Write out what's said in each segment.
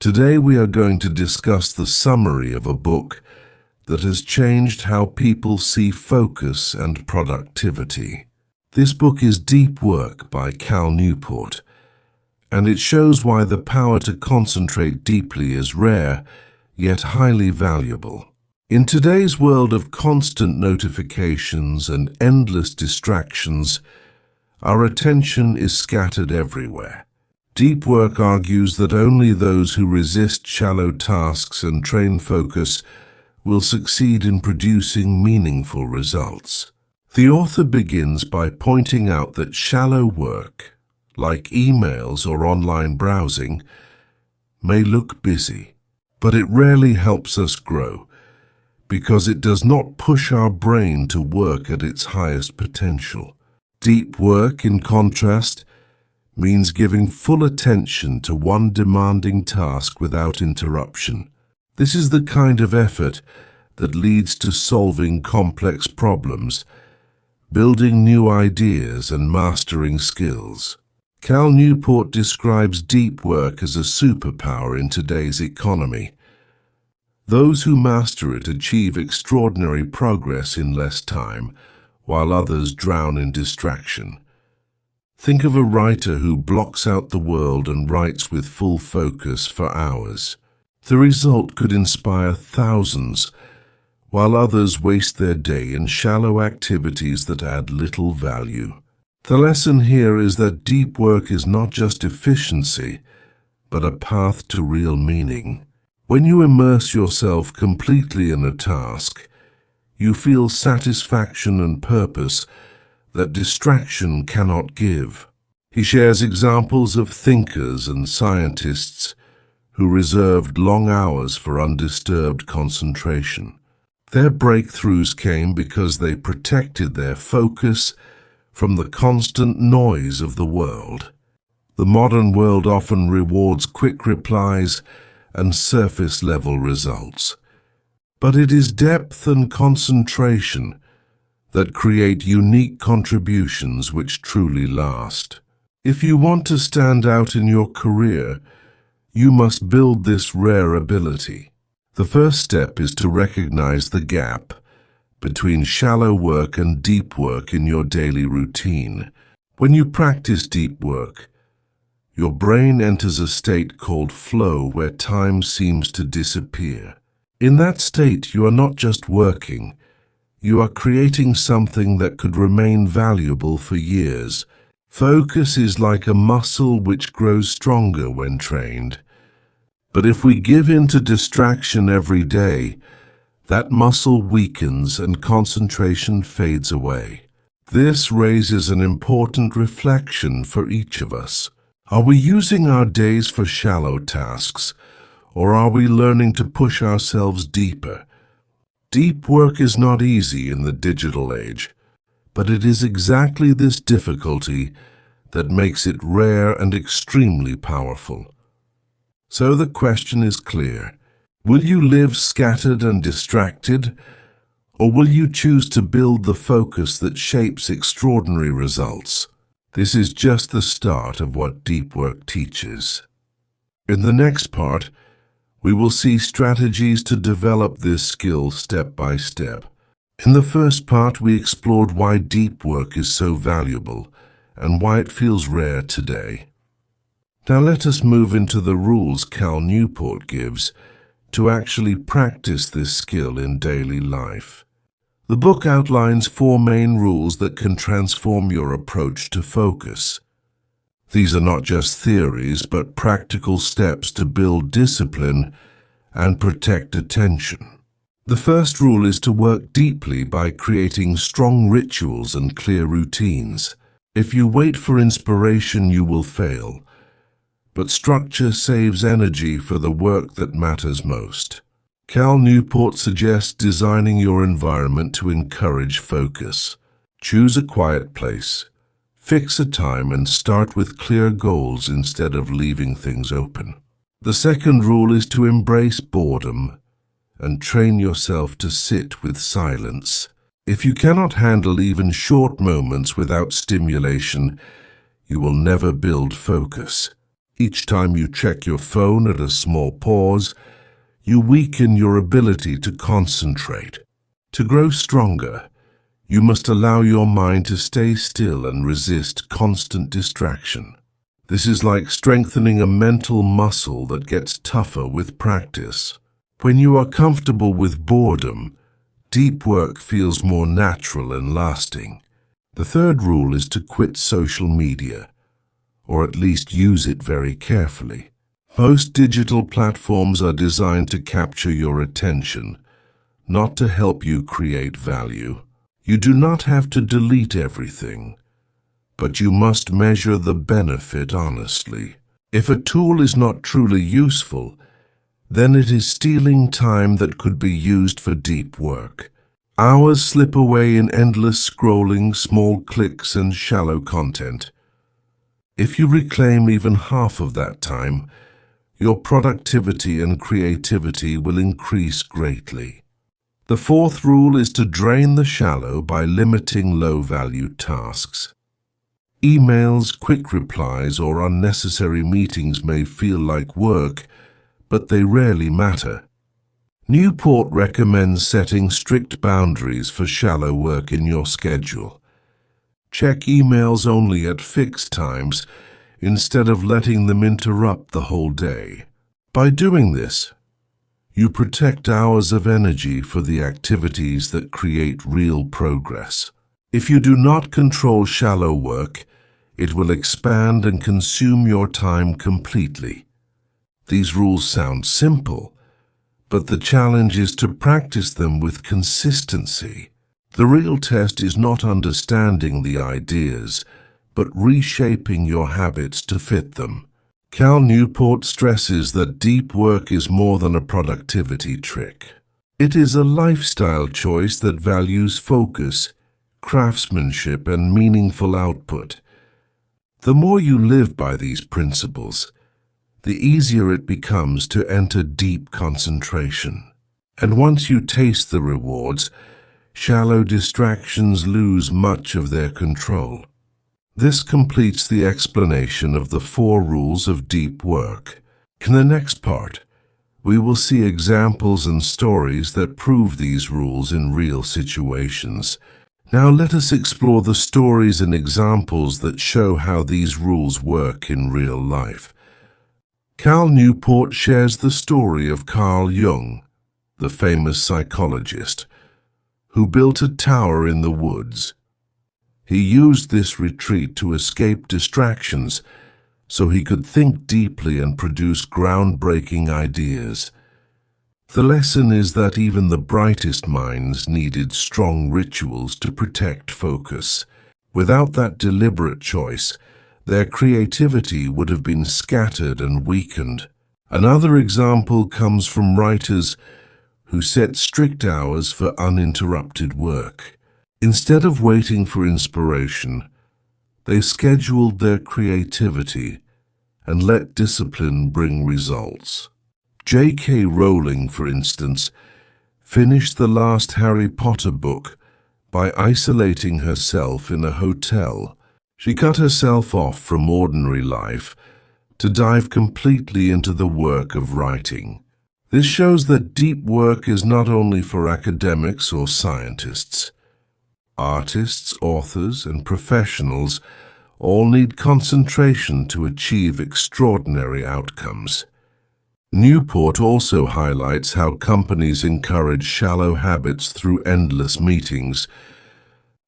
Today we are going to discuss the summary of a book that has changed how people see focus and productivity. This book is Deep Work by Cal Newport, and it shows why the power to concentrate deeply is rare, yet highly valuable. In today's world of constant notifications and endless distractions, our attention is scattered everywhere. Deep work argues that only those who resist shallow tasks and train focus will succeed in producing meaningful results. The author begins by pointing out that shallow work, like emails or online browsing, may look busy, but it rarely helps us grow because it does not push our brain to work at its highest potential. Deep work, in contrast, means giving full attention to one demanding task without interruption. This is the kind of effort that leads to solving complex problems, building new ideas, and mastering skills. Cal Newport describes deep work as a superpower in today's economy. Those who master it achieve extraordinary progress in less time, while others drown in distraction. Think of a writer who blocks out the world and writes with full focus for hours. The result could inspire thousands, while others waste their day in shallow activities that add little value. The lesson here is that deep work is not just efficiency, but a path to real meaning. When you immerse yourself completely in a task, you feel satisfaction and purpose that distraction cannot give. He shares examples of thinkers and scientists who reserved long hours for undisturbed concentration. Their breakthroughs came because they protected their focus from the constant noise of the world. The modern world often rewards quick replies and surface-level results. But it is depth and concentration that create unique contributions which truly last. If you want to stand out in your career, you must build this rare ability. The first step is to recognize the gap between shallow work and deep work in your daily routine. When you practice deep work, your brain enters a state called flow where time seems to disappear. In that state, you are not just working, you are creating something that could remain valuable for years. Focus is like a muscle which grows stronger when trained. But if we give in to distraction every day, that muscle weakens and concentration fades away. This raises an important reflection for each of us. Are we using our days for shallow tasks, or are we learning to push ourselves deeper? Deep work is not easy in the digital age, but it is exactly this difficulty that makes it rare and extremely powerful. So the question is clear. Will you live scattered and distracted, or will you choose to build the focus that shapes extraordinary results? This is just the start of what deep work teaches. In the next part, we will see strategies to develop this skill step by step. In the first part, we explored why deep work is so valuable and why it feels rare today. Now let us move into the rules Cal Newport gives to actually practice this skill in daily life. The book outlines 4 main rules that can transform your approach to focus. These are not just theories, but practical steps to build discipline and protect attention. The first rule is to work deeply by creating strong rituals and clear routines. If you wait for inspiration, you will fail. But structure saves energy for the work that matters most. Cal Newport suggests designing your environment to encourage focus. Choose a quiet place, fix a time, and start with clear goals instead of leaving things open. The second rule is to embrace boredom and train yourself to sit with silence. If you cannot handle even short moments without stimulation, you will never build focus. Each time you check your phone at a small pause, you weaken your ability to concentrate. To grow stronger, you must allow your mind to stay still and resist constant distraction. This is like strengthening a mental muscle that gets tougher with practice. When you are comfortable with boredom, deep work feels more natural and lasting. The third rule is to quit social media, or at least use it very carefully. Most digital platforms are designed to capture your attention, not to help you create value. You do not have to delete everything, but you must measure the benefit honestly. If a tool is not truly useful, then it is stealing time that could be used for deep work. Hours slip away in endless scrolling, small clicks, and shallow content. If you reclaim even half of that time, your productivity and creativity will increase greatly. The fourth rule is to drain the shallow by limiting low-value tasks. Emails, quick replies, or unnecessary meetings may feel like work, but they rarely matter. Newport recommends setting strict boundaries for shallow work in your schedule. Check emails only at fixed times instead of letting them interrupt the whole day. By doing this, you protect hours of energy for the activities that create real progress. If you do not control shallow work, it will expand and consume your time completely. These rules sound simple, but the challenge is to practice them with consistency. The real test is not understanding the ideas, but reshaping your habits to fit them. Cal Newport stresses that deep work is more than a productivity trick. It is a lifestyle choice that values focus, craftsmanship, and meaningful output. The more you live by these principles, the easier it becomes to enter deep concentration. And once you taste the rewards, shallow distractions lose much of their control. This completes the explanation of the 4 rules of deep work. In the next part, we will see examples and stories that prove these rules in real situations. Now let us explore the stories and examples that show how these rules work in real life. Cal Newport shares the story of Carl Jung, the famous psychologist, who built a tower in the woods. He used this retreat to escape distractions so he could think deeply and produce groundbreaking ideas. The lesson is that even the brightest minds needed strong rituals to protect focus. Without that deliberate choice, their creativity would have been scattered and weakened. Another example comes from writers who set strict hours for uninterrupted work. Instead of waiting for inspiration, they scheduled their creativity and let discipline bring results. J.K. Rowling, for instance, finished the last Harry Potter book by isolating herself in a hotel. She cut herself off from ordinary life to dive completely into the work of writing. This shows that deep work is not only for academics or scientists. Artists, authors, and professionals all need concentration to achieve extraordinary outcomes. Newport also highlights how companies encourage shallow habits through endless meetings.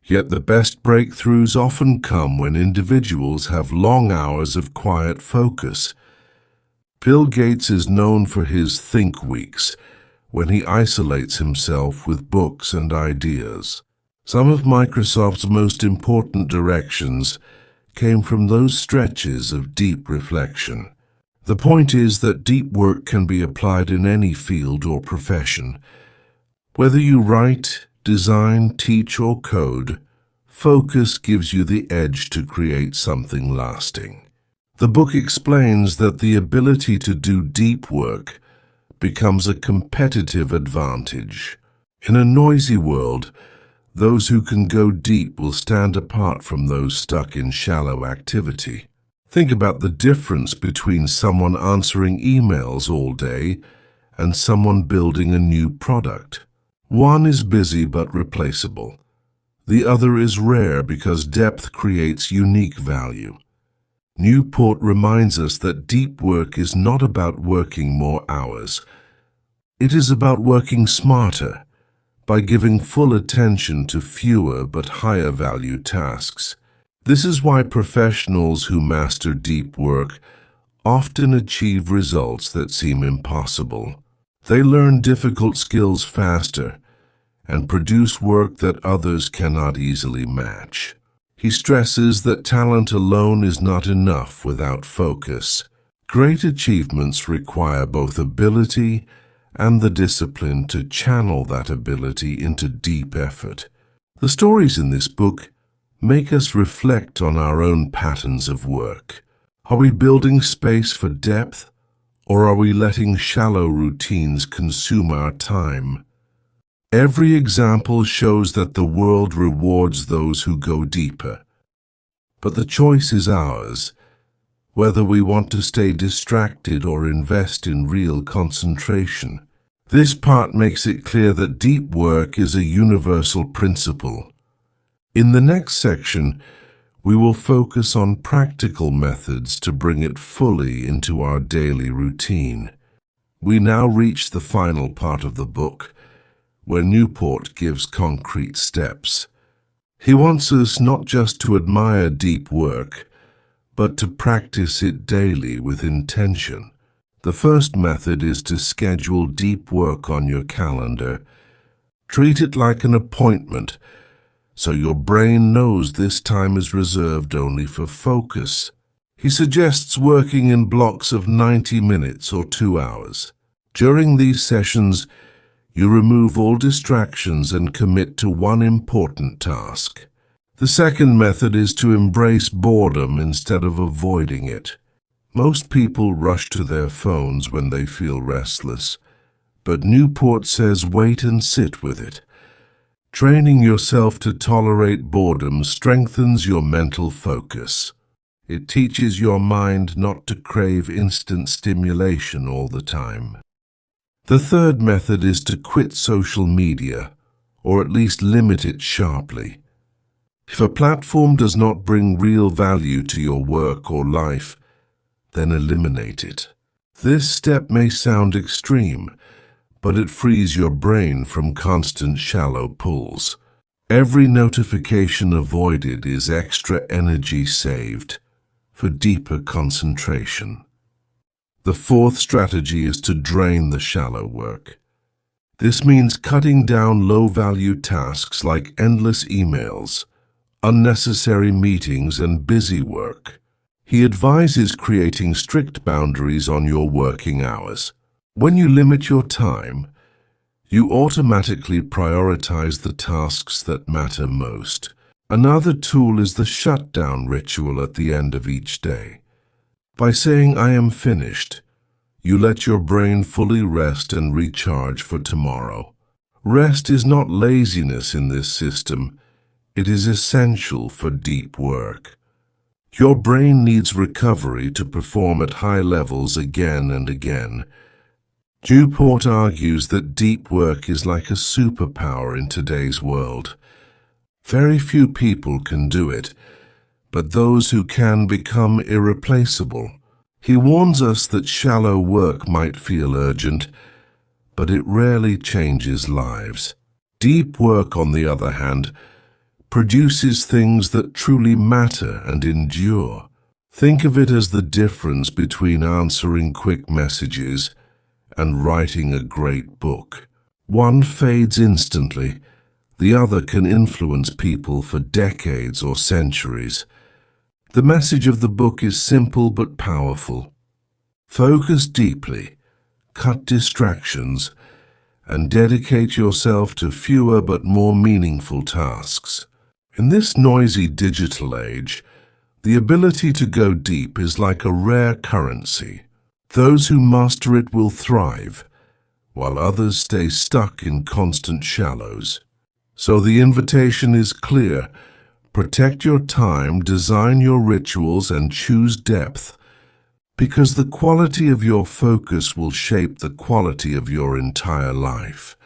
Yet the best breakthroughs often come when individuals have long hours of quiet focus. Bill Gates is known for his think weeks, when he isolates himself with books and ideas. Some of Microsoft's most important directions came from those stretches of deep reflection. The point is that deep work can be applied in any field or profession. Whether you write, design, teach, or code, focus gives you the edge to create something lasting. The book explains that the ability to do deep work becomes a competitive advantage. In a noisy world, those who can go deep will stand apart from those stuck in shallow activity. Think about the difference between someone answering emails all day and someone building a new product. One is busy but replaceable. The other is rare because depth creates unique value. Newport reminds us that deep work is not about working more hours. It is about working smarter, by giving full attention to fewer but higher value tasks. This is why professionals who master deep work often achieve results that seem impossible. They learn difficult skills faster and produce work that others cannot easily match. He stresses that talent alone is not enough without focus. Great achievements require both ability and the discipline to channel that ability into deep effort. The stories in this book make us reflect on our own patterns of work. Are we building space for depth, or are we letting shallow routines consume our time? Every example shows that the world rewards those who go deeper. But the choice is ours, whether we want to stay distracted or invest in real concentration. This part makes it clear that deep work is a universal principle. In the next section, we will focus on practical methods to bring it fully into our daily routine. We now reach the final part of the book, where Newport gives concrete steps. He wants us not just to admire deep work, but to practice it daily with intention. The first method is to schedule deep work on your calendar. Treat it like an appointment, so your brain knows this time is reserved only for focus. He suggests working in blocks of 90 minutes or 2 hours. During these sessions, you remove all distractions and commit to one important task. The second method is to embrace boredom instead of avoiding it. Most people rush to their phones when they feel restless, but Newport says wait and sit with it. Training yourself to tolerate boredom strengthens your mental focus. It teaches your mind not to crave instant stimulation all the time. The third method is to quit social media, or at least limit it sharply. If a platform does not bring real value to your work or life, then eliminate it. This step may sound extreme, but it frees your brain from constant shallow pulls. Every notification avoided is extra energy saved for deeper concentration. The fourth strategy is to drain the shallow work. This means cutting down low-value tasks like endless emails, unnecessary meetings, and busy work. He advises creating strict boundaries on your working hours. When you limit your time, you automatically prioritize the tasks that matter most. Another tool is the shutdown ritual at the end of each day. By saying, "I am finished," you let your brain fully rest and recharge for tomorrow. Rest is not laziness in this system. It is essential for deep work. Your brain needs recovery to perform at high levels again and again. Newport argues that deep work is like a superpower in today's world. Very few people can do it, but those who can become irreplaceable. He warns us that shallow work might feel urgent, but it rarely changes lives. Deep work, on the other hand, produces things that truly matter and endure. Think of it as the difference between answering quick messages and writing a great book. One fades instantly, the other can influence people for decades or centuries. The message of the book is simple but powerful. Focus deeply, cut distractions, and dedicate yourself to fewer but more meaningful tasks. In this noisy digital age, the ability to go deep is like a rare currency. Those who master it will thrive, while others stay stuck in constant shallows. So the invitation is clear: Protect your time, design your rituals, and choose depth, because the quality of your focus will shape the quality of your entire life.